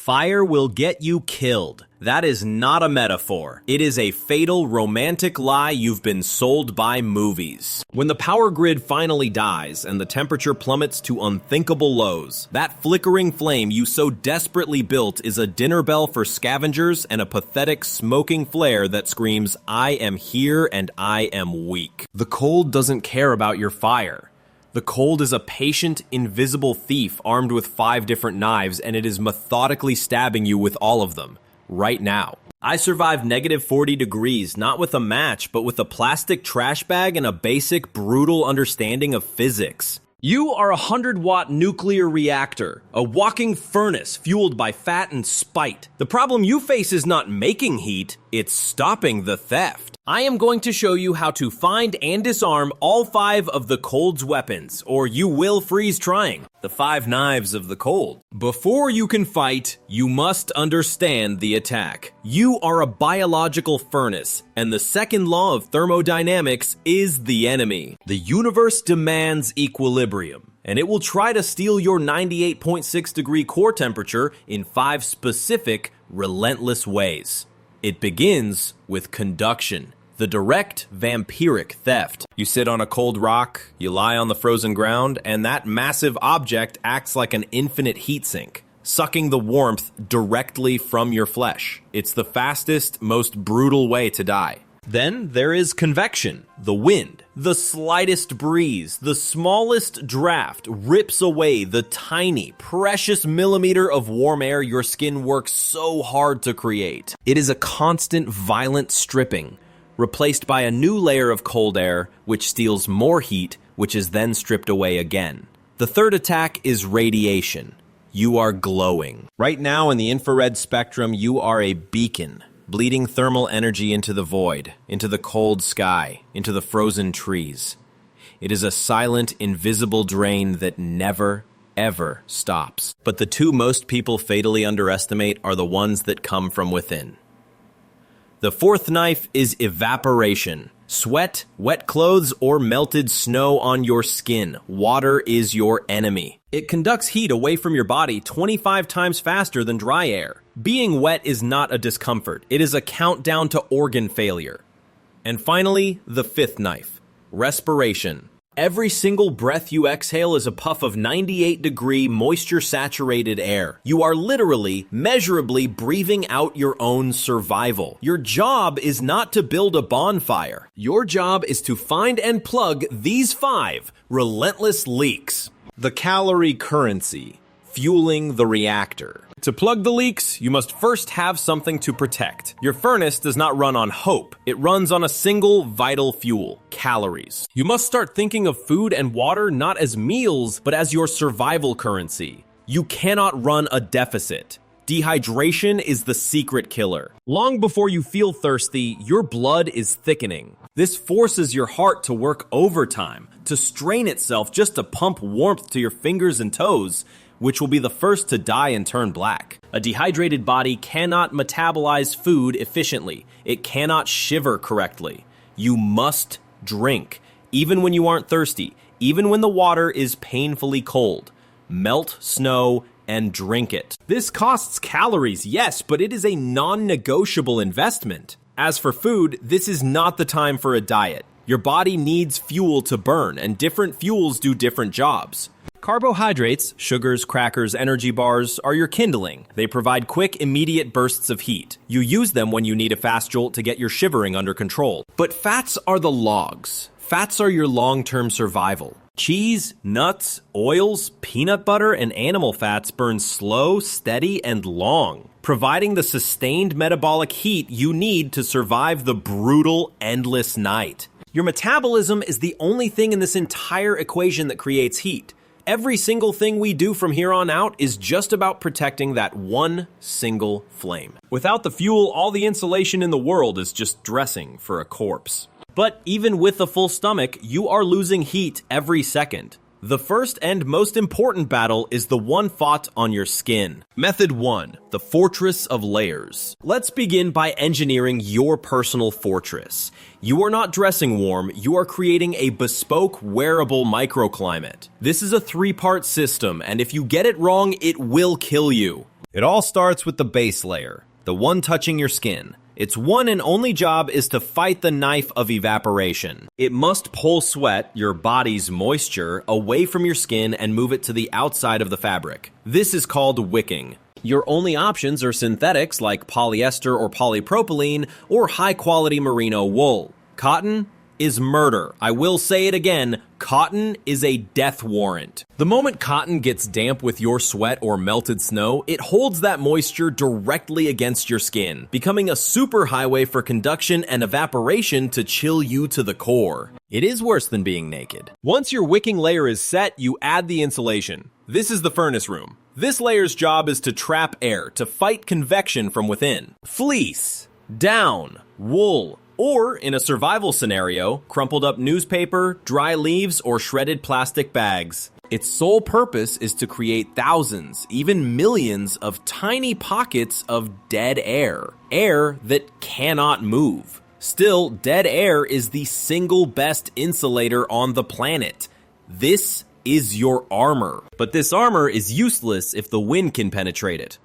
Fire will get you killed. That is not a metaphor. It is a fatal romantic lie you've been sold by movies. When the power grid finally dies and the temperature plummets to unthinkable lows, that flickering flame you so desperately built is a dinner bell for scavengers and a pathetic smoking flare that screams, "I am here and I am weak." The cold doesn't care about your fire. The cold is a patient, invisible thief armed with 5 different knives, and it is methodically stabbing you with all of them, right now. I survived -40 degrees, not with a match, but with a plastic trash bag and a basic, brutal understanding of physics. You are a 100-watt nuclear reactor, a walking furnace fueled by fat and spite. The problem you face is not making heat, it's stopping the theft. I am going to show you how to find and disarm all 5 of the cold's weapons, or you will freeze trying. The 5 knives of the cold. Before you can fight, you must understand the attack. You are a biological furnace, and the second law of thermodynamics is the enemy. The universe demands equilibrium, and it will try to steal your 98.6 degree core temperature in 5 specific, relentless ways. It begins with conduction. The direct, vampiric theft. You sit on a cold rock, you lie on the frozen ground, and that massive object acts like an infinite heatsink, sucking the warmth directly from your flesh. It's the fastest, most brutal way to die. Then there is convection, the wind. The slightest breeze, the smallest draft rips away the tiny, precious millimeter of warm air your skin works so hard to create. It is a constant, violent stripping, replaced by a new layer of cold air, which steals more heat, which is then stripped away again. The third attack is radiation. You are glowing. Right now in the infrared spectrum, you are a beacon, bleeding thermal energy into the void, into the cold sky, into the frozen trees. It is a silent, invisible drain that never, ever stops. But the 2 most people fatally underestimate are the ones that come from within. The 4th knife is evaporation. Sweat, wet clothes, or melted snow on your skin. Water is your enemy. It conducts heat away from your body 25 times faster than dry air. Being wet is not a discomfort. It is a countdown to organ failure. And finally, the 5th knife, respiration. Every single breath you exhale is a puff of 98-degree, moisture-saturated air. You are literally, measurably breathing out your own survival. Your job is not to build a bonfire. Your job is to find and plug these 5 relentless leaks. The calorie currency, fueling the reactor. To plug the leaks, you must first have something to protect. Your furnace does not run on hope. It runs on a single vital fuel, calories. You must start thinking of food and water not as meals, but as your survival currency. You cannot run a deficit. Dehydration is the secret killer. Long before you feel thirsty, your blood is thickening. This forces your heart to work overtime, to strain itself just to pump warmth to your fingers and toes, which will be the first to die and turn black. A dehydrated body cannot metabolize food efficiently. It cannot shiver correctly. You must drink, even when you aren't thirsty, even when the water is painfully cold. Melt snow and drink it. This costs calories, yes, but it is a non-negotiable investment. As for food, this is not the time for a diet. Your body needs fuel to burn, and different fuels do different jobs. Carbohydrates, sugars, crackers, energy bars, are your kindling. They provide quick, immediate bursts of heat. You use them when you need a fast jolt to get your shivering under control. But fats are the logs. Fats are your long-term survival. Cheese, nuts, oils, peanut butter, and animal fats burn slow, steady, and long, providing the sustained metabolic heat you need to survive the brutal, endless night. Your metabolism is the only thing in this entire equation that creates heat. Every single thing we do from here on out is just about protecting that one single flame. Without the fuel, all the insulation in the world is just dressing for a corpse. But even with a full stomach, you are losing heat every second. The first and most important battle is the one fought on your skin. Method 1. The Fortress of Layers. Let's begin by engineering your personal fortress. You are not dressing warm, you are creating a bespoke, wearable microclimate. This is a 3-part system, and if you get it wrong, it will kill you. It all starts with the base layer, the one touching your skin. Its one and only job is to fight the knife of evaporation. It must pull sweat, your body's moisture, away from your skin and move it to the outside of the fabric. This is called wicking. Your only options are synthetics like polyester or polypropylene or high-quality merino wool. Cotton is murder. I will say it again, cotton is a death warrant. The moment cotton gets damp with your sweat or melted snow, it holds that moisture directly against your skin, becoming a superhighway for conduction and evaporation to chill you to the core. It is worse than being naked. Once your wicking layer is set, you add the insulation. This is the furnace room. This layer's job is to trap air, to fight convection from within. Fleece, down, wool, or, in a survival scenario, crumpled up newspaper, dry leaves, or shredded plastic bags. Its sole purpose is to create thousands, even millions of tiny pockets of dead air. Air that cannot move. Still, dead air is the single best insulator on the planet. This is your armor. But this armor is useless if the wind can penetrate it.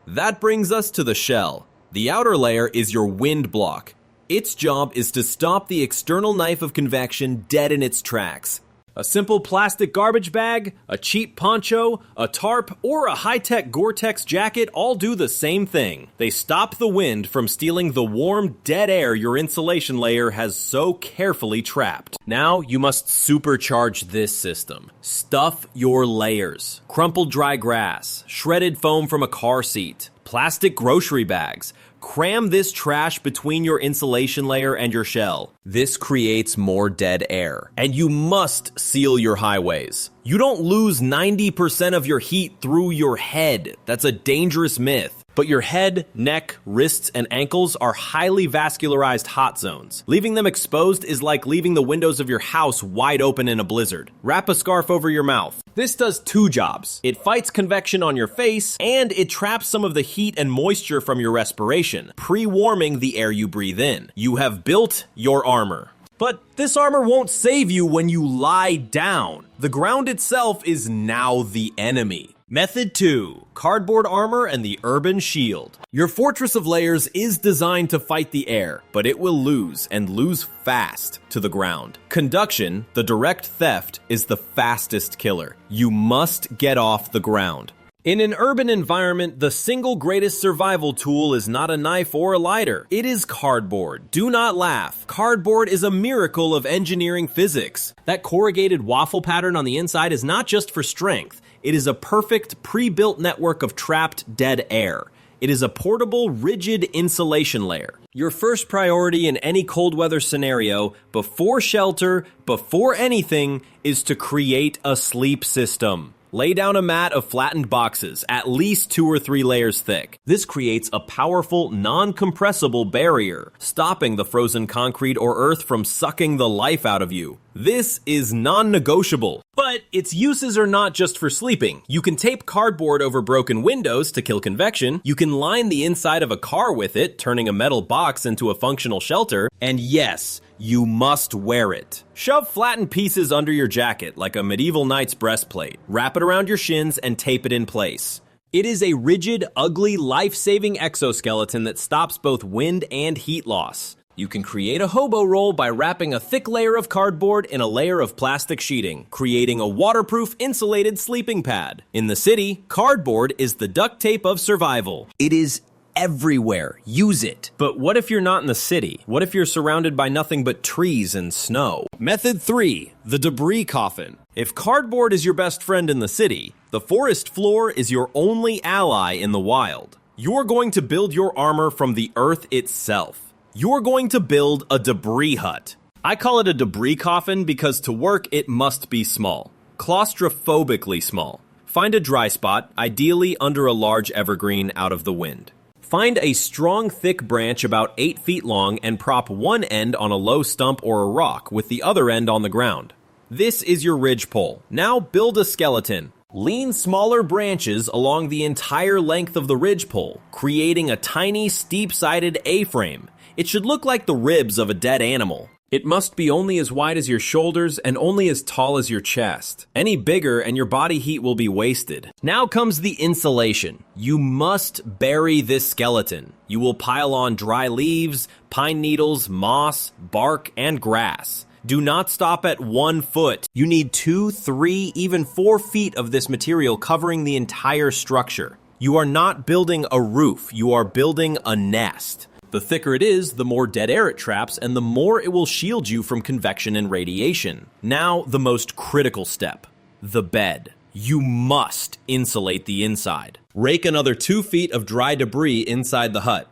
That brings us to the shell. The outer layer is your wind block. Its job is to stop the external knife of convection dead in its tracks. A simple plastic garbage bag, a cheap poncho, a tarp, or a high-tech Gore-Tex jacket all do the same thing. They stop the wind from stealing the warm, dead air your insulation layer has so carefully trapped. Now you must supercharge this system. Stuff your layers. Crumpled dry grass, shredded foam from a car seat, plastic grocery bags. Cram this trash between your insulation layer and your shell. This creates more dead air. And you must seal your highways. You don't lose 90% of your heat through your head. That's a dangerous myth. But your head, neck, wrists, and ankles are highly vascularized hot zones. Leaving them exposed is like leaving the windows of your house wide open in a blizzard. Wrap a scarf over your mouth. This does two jobs. It fights convection on your face, and it traps some of the heat and moisture from your respiration, pre-warming the air you breathe in. You have built your armor. But this armor won't save you when you lie down. The ground itself is now the enemy. Method 2. Cardboard armor and the urban shield. Your fortress of layers is designed to fight the air, but it will lose, and lose fast, to the ground. Conduction, the direct theft, is the fastest killer. You must get off the ground. In an urban environment, the single greatest survival tool is not a knife or a lighter. It is cardboard. Do not laugh. Cardboard is a miracle of engineering physics. That corrugated waffle pattern on the inside is not just for strength. It is a perfect, pre-built network of trapped dead air. It is a portable, rigid insulation layer. Your first priority in any cold weather scenario, before shelter, before anything, is to create a sleep system. Lay down a mat of flattened boxes, at least 2 or 3 layers thick. This creates a powerful, non-compressible barrier, stopping the frozen concrete or earth from sucking the life out of you. This is non-negotiable. But its uses are not just for sleeping. You can tape cardboard over broken windows to kill convection. You can line the inside of a car with it, turning a metal box into a functional shelter. And yes, you must wear it. Shove flattened pieces under your jacket like a medieval knight's breastplate. Wrap it around your shins and tape it in place. It is a rigid, ugly, life-saving exoskeleton that stops both wind and heat loss. You can create a hobo roll by wrapping a thick layer of cardboard in a layer of plastic sheeting, creating a waterproof, insulated sleeping pad. In the city, cardboard is the duct tape of survival. It is everywhere. Use it. But what if you're not in the city? What if you're surrounded by nothing but trees and snow? Method 3. The debris coffin. If cardboard is your best friend in the city, the forest floor is your only ally in the wild. You're going to build your armor from the earth itself. You're going to build a debris hut. I call it a debris coffin because to work it must be small. Claustrophobically small. Find a dry spot, ideally under a large evergreen out of the wind. Find a strong, thick branch about 8 feet long and prop one end on a low stump or a rock with the other end on the ground. This is your ridge pole. Now build a skeleton. Lean smaller branches along the entire length of the ridge pole, creating a tiny, steep-sided A-frame. It should look like the ribs of a dead animal. It must be only as wide as your shoulders and only as tall as your chest. Any bigger and your body heat will be wasted. Now comes the insulation. You must bury this skeleton. You will pile on dry leaves, pine needles, moss, bark, and grass. Do not stop at 1 foot. You need 2, 3, even 4 feet of this material covering the entire structure. You are not building a roof, you are building a nest. The thicker it is, the more dead air it traps, and the more it will shield you from convection and radiation. Now, the most critical step, the bed. You must insulate the inside. Rake another 2 feet of dry debris inside the hut.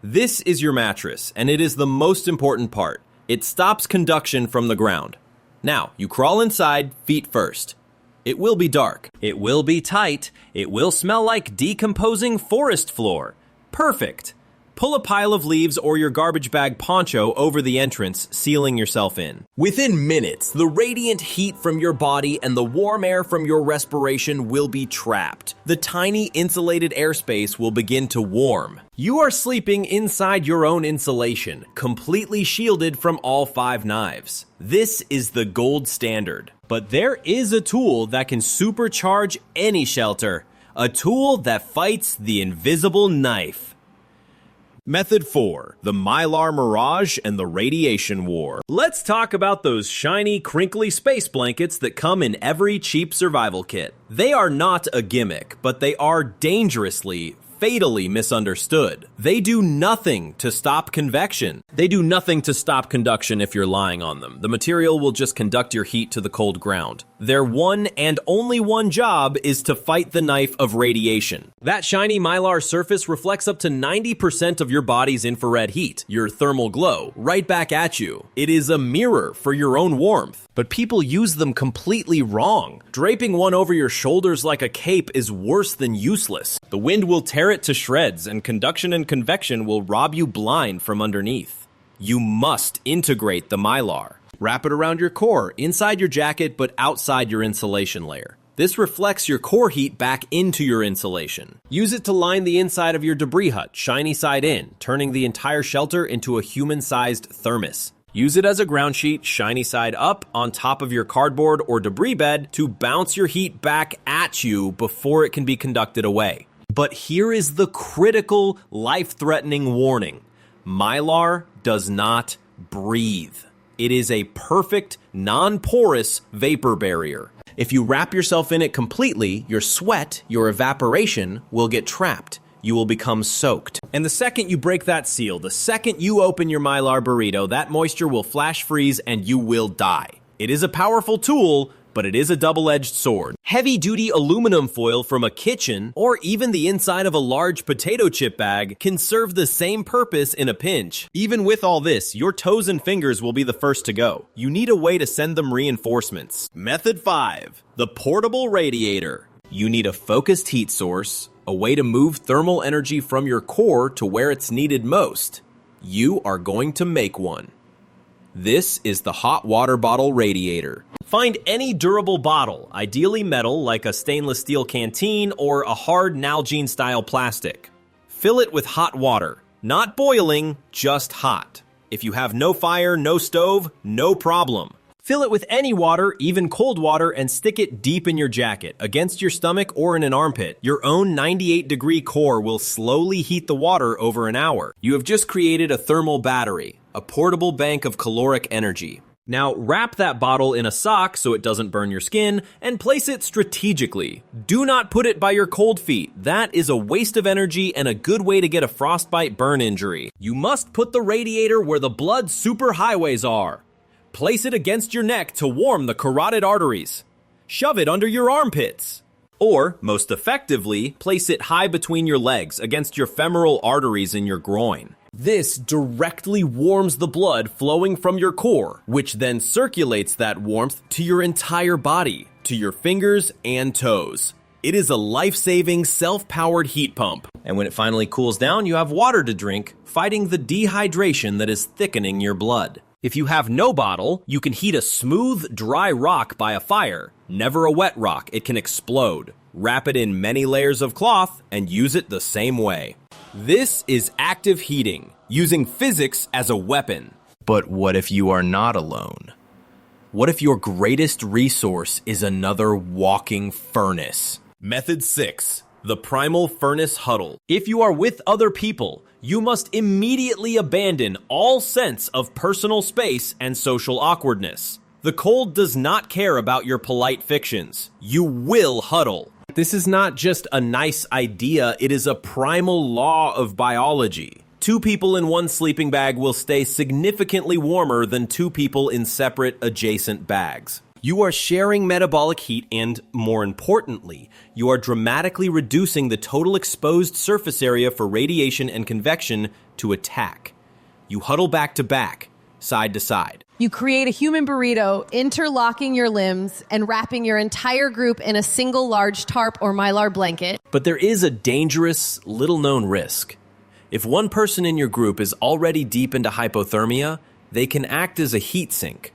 This is your mattress, and it is the most important part. It stops conduction from the ground. Now, you crawl inside, feet first. It will be dark. It will be tight. It will smell like decomposing forest floor. Perfect. Pull a pile of leaves or your garbage bag poncho over the entrance, sealing yourself in. Within minutes, the radiant heat from your body and the warm air from your respiration will be trapped. The tiny insulated airspace will begin to warm. You are sleeping inside your own insulation, completely shielded from all 5 knives. This is the gold standard. But there is a tool that can supercharge any shelter. A tool that fights the invisible knife. Method 4. The Mylar Mirage and the Radiation War. Let's talk about those shiny, crinkly space blankets that come in every cheap survival kit. They are not a gimmick, but they are dangerously, fatally misunderstood. They do nothing to stop convection. They do nothing to stop conduction if you're lying on them. The material will just conduct your heat to the cold ground. Their one and only one job is to fight the knife of radiation. That shiny Mylar surface reflects up to 90% of your body's infrared heat, your thermal glow, right back at you. It is a mirror for your own warmth. But people use them completely wrong. Draping one over your shoulders like a cape is worse than useless. The wind will tear it to shreds, and conduction and convection will rob you blind from underneath. You must integrate the Mylar. Wrap it around your core, inside your jacket, but outside your insulation layer. This reflects your core heat back into your insulation. Use it to line the inside of your debris hut, shiny side in, turning the entire shelter into a human-sized thermos. Use it as a ground sheet, shiny side up, on top of your cardboard or debris bed to bounce your heat back at you before it can be conducted away. But here is the critical, life-threatening warning. Mylar does not breathe. It is a perfect, non-porous vapor barrier. If you wrap yourself in it completely, your sweat, your evaporation, will get trapped. You will become soaked. And the second you break that seal, the second you open your Mylar burrito, that moisture will flash freeze and you will die. It is a powerful tool, but it is a double-edged sword. Heavy-duty aluminum foil from a kitchen, or even the inside of a large potato chip bag, can serve the same purpose in a pinch. Even with all this, your toes and fingers will be the first to go. You need a way to send them reinforcements. Method 5. The portable radiator. You need a focused heat source, a way to move thermal energy from your core to where it's needed most. You are going to make one. This is the hot water bottle radiator. Find any durable bottle, ideally metal like a stainless steel canteen or a hard Nalgene style plastic. Fill it with hot water, not boiling, just hot. If you have no fire, no stove, no problem. Fill it with any water, even cold water, and stick it deep in your jacket, against your stomach or in an armpit. Your own 98-degree core will slowly heat the water over an hour. You have just created a thermal battery, a portable bank of caloric energy. Now wrap that bottle in a sock so it doesn't burn your skin, and place it strategically. Do not put it by your cold feet. That is a waste of energy and a good way to get a frostbite burn injury. You must put the radiator where the blood superhighways are. Place it against your neck to warm the carotid arteries. Shove it under your armpits. Or, most effectively, place it high between your legs against your femoral arteries in your groin. This directly warms the blood flowing from your core, which then circulates that warmth to your entire body, to your fingers and toes. It is a life-saving, self-powered heat pump. And when it finally cools down, you have water to drink, fighting the dehydration that is thickening your blood. If you have no bottle, you can heat a smooth, dry rock by a fire. Never a wet rock, it can explode. Wrap it in many layers of cloth and use it the same way. This is active heating, using physics as a weapon. But what if you are not alone? What if your greatest resource is another walking furnace? Method 6. The Primal Furnace Huddle. If you are with other people, you must immediately abandon all sense of personal space and social awkwardness. The cold does not care about your polite fictions. You will huddle. This is not just a nice idea, it is a primal law of biology. 2 people in one sleeping bag will stay significantly warmer than 2 people in separate adjacent bags. You are sharing metabolic heat and, more importantly, you are dramatically reducing the total exposed surface area for radiation and convection to attack. You huddle back to back, side to side. You create a human burrito, interlocking your limbs and wrapping your entire group in a single large tarp or Mylar blanket. But there is a dangerous, little-known risk. If one person in your group is already deep into hypothermia, they can act as a heat sink.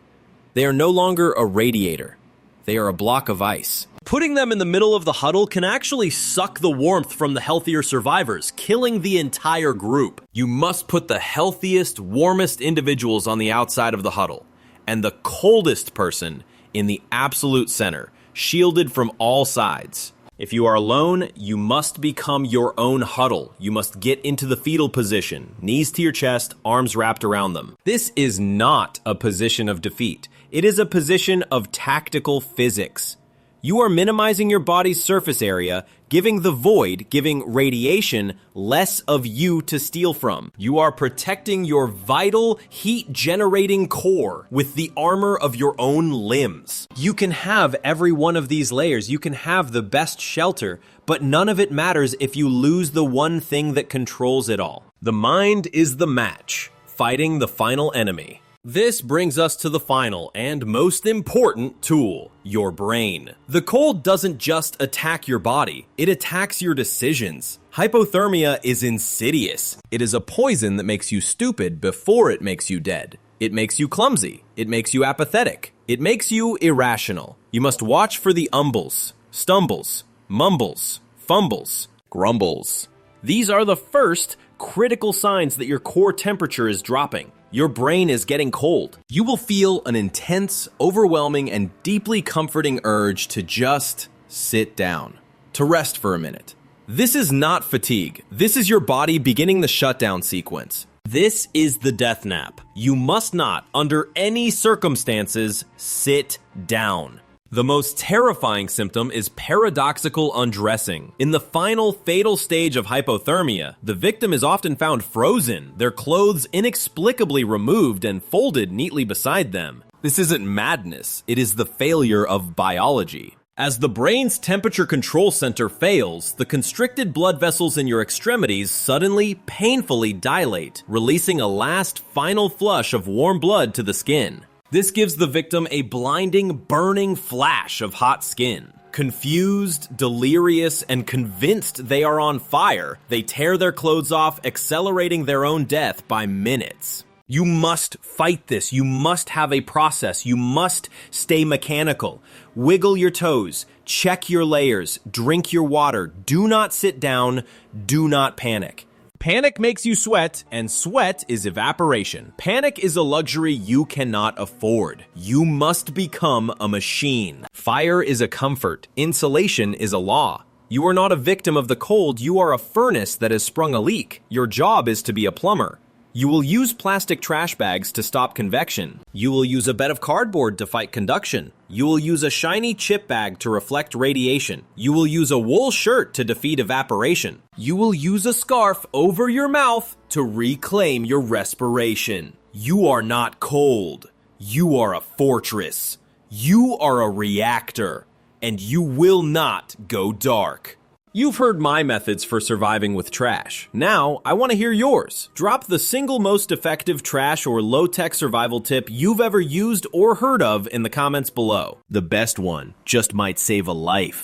They are no longer a radiator. They are a block of ice. Putting them in the middle of the huddle can actually suck the warmth from the healthier survivors, killing the entire group. You must put the healthiest, warmest individuals on the outside of the huddle, and the coldest person in the absolute center, shielded from all sides. If you are alone, you must become your own huddle. You must get into the fetal position, knees to your chest, arms wrapped around them. This is not a position of defeat. It is a position of tactical physics. You are minimizing your body's surface area, giving the void, giving radiation, less of you to steal from. You are protecting your vital, heat-generating core with the armor of your own limbs. You can have every one of these layers, you can have the best shelter, but none of it matters if you lose the one thing that controls it all. The mind is the match, fighting the final enemy. This brings us to the final and most important tool, your brain. The cold doesn't just attack your body, it attacks your decisions. Hypothermia is insidious. It is a poison that makes you stupid before it makes you dead. It makes you clumsy. It makes you apathetic. It makes you irrational. You must watch for the umbles, stumbles, mumbles, fumbles, grumbles. These are the first critical signs that your core temperature is dropping. Your brain is getting cold. You will feel an intense, overwhelming, and deeply comforting urge to just sit down, to rest for a minute. This is not fatigue. This is your body beginning the shutdown sequence. This is the death nap. You must not, under any circumstances, sit down. The most terrifying symptom is paradoxical undressing. In the final fatal stage of hypothermia, the victim is often found frozen, their clothes inexplicably removed and folded neatly beside them. This isn't madness, it is the failure of biology. As the brain's temperature control center fails, the constricted blood vessels in your extremities suddenly, painfully dilate, releasing a last final flush of warm blood to the skin. This gives the victim a blinding, burning flash of hot skin. Confused, delirious, and convinced they are on fire, they tear their clothes off, accelerating their own death by minutes. You must fight this. You must have a process. You must stay mechanical. Wiggle your toes. Check your layers. Drink your water. Do not sit down. Do not panic. Panic makes you sweat, and sweat is evaporation. Panic is a luxury you cannot afford. You must become a machine. Fire is a comfort. Insulation is a law. You are not a victim of the cold, you are a furnace that has sprung a leak. Your job is to be a plumber. You will use plastic trash bags to stop convection. You will use a bed of cardboard to fight conduction. You will use a shiny chip bag to reflect radiation. You will use a wool shirt to defeat evaporation. You will use a scarf over your mouth to reclaim your respiration. You are not cold. You are a fortress. You are a reactor. And you will not go dark. You've heard my methods for surviving with trash. Now, I want to hear yours. Drop the single most effective trash or low-tech survival tip you've ever used or heard of in the comments below. The best one just might save a life.